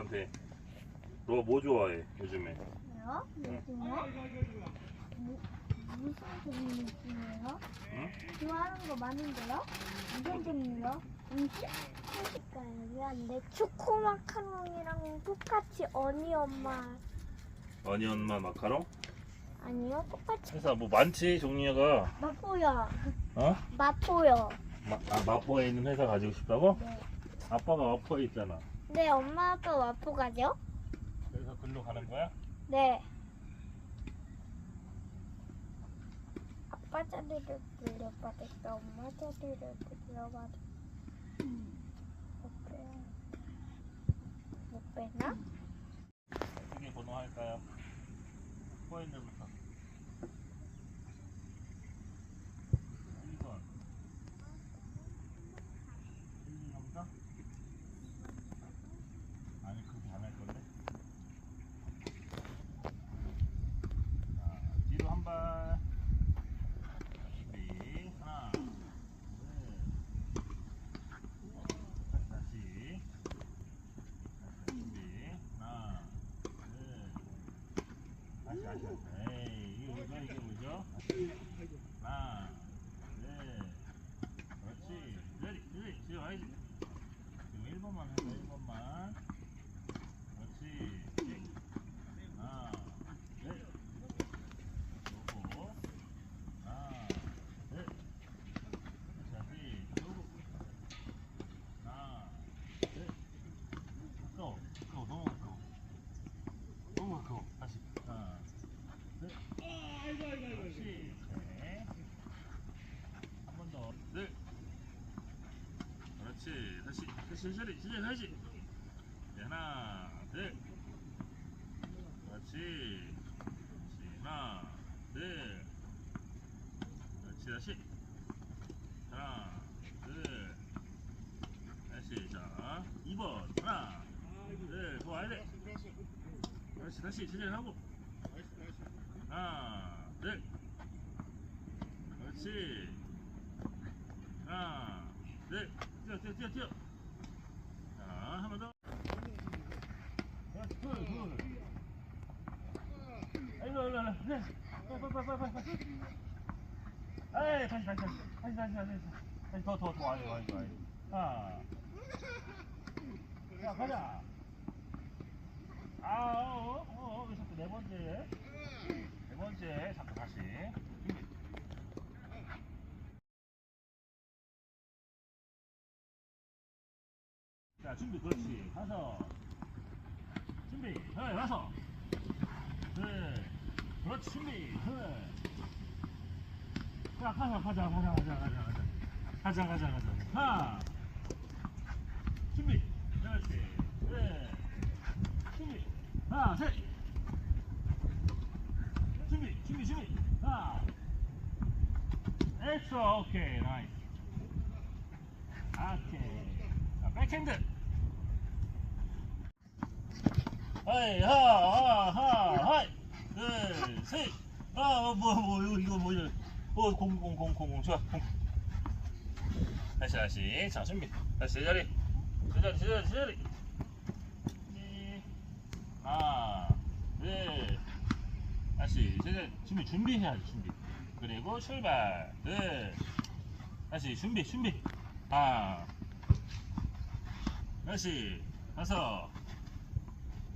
너한테. 너 뭐 좋아해 요즘에? 왜요? 요즘에? 무슨 종류 중이에요? 응? 좋아하는 거 많은데요? 무슨 종류요? 음식? 미안한데 초코 마카롱이랑 똑같이 어니언맛 마카롱? 아니요 똑같이 회사 뭐 많지 종류가. 맛보여. 어? 맛보여. 마포에 있는 회사 가지고 싶다고? 네. 아빠가 마포에 있잖아. 네, 엄마 아빠 맛보 가죠? 그래서 글로 가는 거야? 네. 아빠 자리를 물려받을까 엄마 자리를 물려받을까 못 빼나? 어떻게 번호할까요? 포인트부터 1번 1, 2, 3, 4? 아니 그렇게 안 할 건데. 자, 뒤로 한 발. 준비. 하나, 둘, 다시. 준비. 하나, 둘, 다시. 에이, 이게 뭐죠? 하나, 둘, 그렇지. 레디. 지금 와야지. 지금 1번만 해봐, 1번만. 그렇지. 하나, 둘, 요거. 하나, 둘. 다시. 요거. 하나, 둘. 가까워. 너무 가까워. 다시. 하나, 둘. 그렇지. 네. 한 번 더. 둘. 그렇지. 다시. 네, 하나, 둘. 그렇지. 하나, 둘. 그렇지. 다시. 하나, 둘. 다시. 자, 2번. 하나, 둘. 더 와야 돼. 그렇지. 다시. 하고. 하나, 둘. 그렇지. 하나, 둘. 뛰어. 자, 한 번 더. 그렇지. 둘. 일로. 네. 빨리. 에이, 다시. 더 와야지. 하나. 자, 가자. 왜 자꾸 네 번째, 자꾸 다시. 준비. 자, 준비, 그렇지. 가서. 준비, 가서. 그렇지, 준비, 자, 가자. 가자. 하나. 준비, 그렇지. 준비. 하나, 셋. 준비. 하나. 엑스트라, 오케이, 나이스. 오케이. 자, 백핸드. 하이. 둘, 셋. 이거 뭐야. 공. 좋아, 공. 다시. 자, 준비. 다시, 제자리. 하나, 둘. 다시, 제자리. 준비해야지, 준비. 그리고 출발. 둘. 다시, 준비. 하나. 다시. 가서.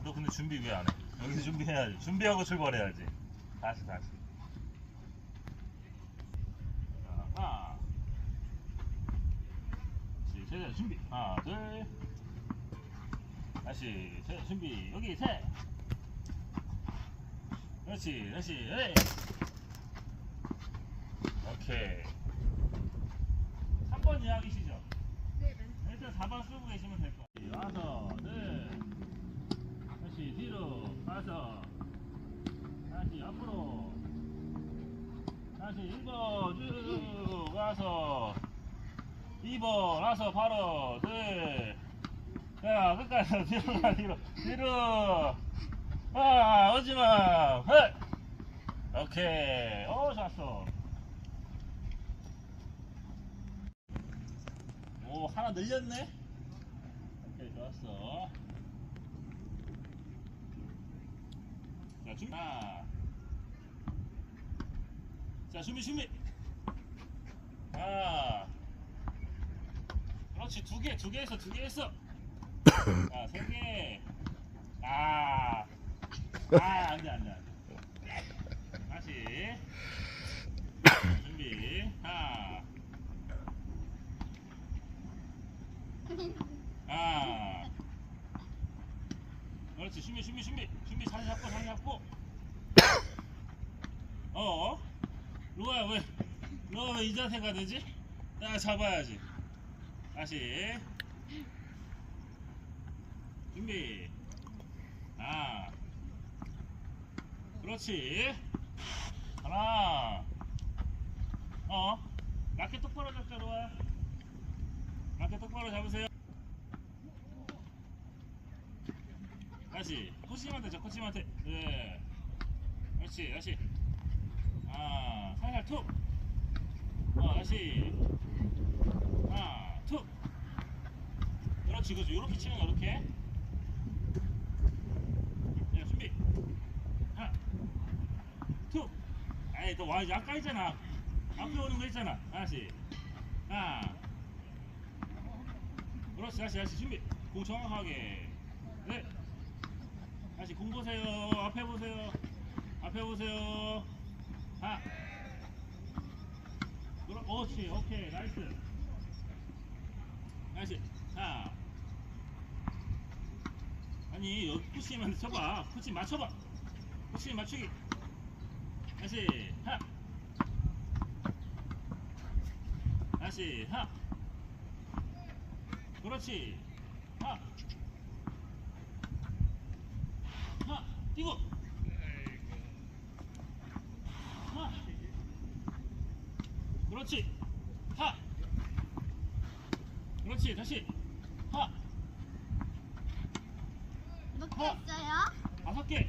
너 근데 준비 왜 안 해? 여기서 준비해야지. 준비하고 출발해야지. 다시. 자, 하나. 다시, 제자리 준비. 하나, 둘. 다시, 준비. 여기 셋. 그렇지. 에이. 오케이. 3번 이야기시죠? 네. 일단 4번 쓰고 계시면 될 거예요. 와서, 다시 뒤로 가서, 다시 앞으로, 다시 1번 쭉 와서, 2번 와서 바로, 자, 끝까지 뒤로. 오지마. 오케이. 좋았어. 오, 하나 늘렸네? 오케이, 좋았어. 자, 준비. 하나. 자, 준비. 아. 그렇지. 두 개 했어. 자, 세 개. 안 돼. 다시. 준비. 하나. 그렇지. 준비. 자리 잡고. 루아야 왜 이 자세가 되지? 야, 잡아야지. 다시. 준비. 그렇지. 하나. 라켓 똑바로 잡자, 루아야. 라켓 똑바로 잡으세요. 다시. 코치님한테. 네. 그렇지. 다시. 살살 툭. 다시. 툭. 그렇지. 요렇게 치는 거, 요렇게. 야, 준비. 하나. 툭. 에이, 너 와야지. 아까 했잖아. 앞에 오는 거 했잖아. 다시. 그렇지. 다시. 준비. 공 정확하게. 네. 다시 공 보세요. 앞에 보세요. 그렇지. 오케이. 나이스. 아니, 여기 코치님한테 쳐봐. 코치 맞춰봐. 코치님 맞추기. 다시. 그렇지. 뛰고. 그렇지. 그렇지. 다시. 몇 개 있어요? 5개.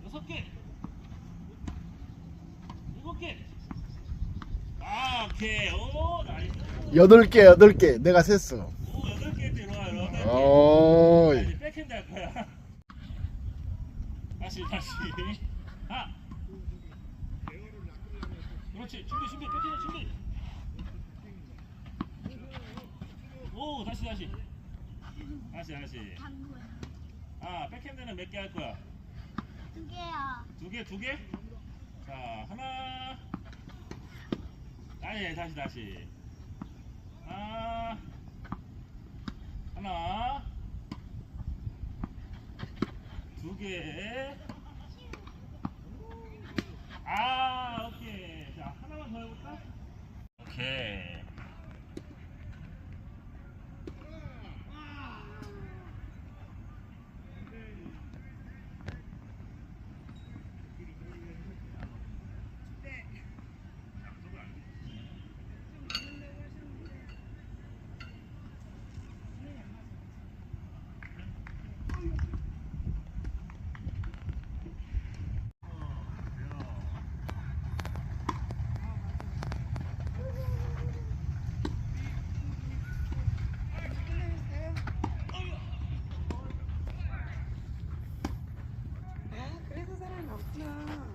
6개. 7개. 오케이. 오, 나이스. 8개 내가 셌어. 오, 8개 들어와. 8개. 오. 이제 백핸드 할 거야. 다시. 그렇지. 준비. 백핸드 준비. 오, 다시. 백핸드는 몇 개 할 거야? 2개요. 2개? 자, 하나. 아니, 다시. 하나. 2개. 오케이. 자, 하나만 더 해볼까? 오케이. 그래서 사람이 없구나.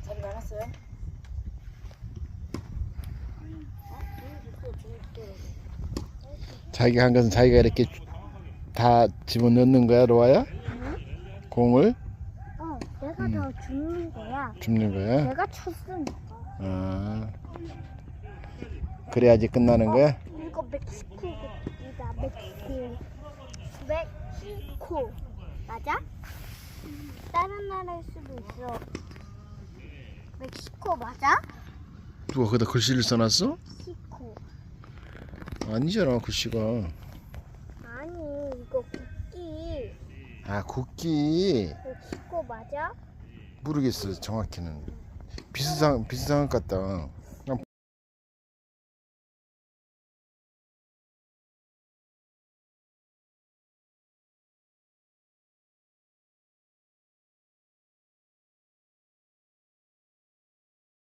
자리 많았어요? 자기가 한 것은 자기가 이렇게 다 집어넣는 거야, 로아야? 공을 내가 더 줍는 거야. 줍는 거야? 내가 쳤으니까. 그래야지 끝나는 거야? 이거 멕시코입니다. 멕시코. 맞아? 다른 나라일 수도 있어. 멕시코 맞아? 누가 거기다 글씨를 써놨어? 멕시코. 아니잖아, 글씨가. 아니, 이거 국기. 국기. 멕시코 맞아? 모르겠어, 정확히는. 비슷한 것 같다.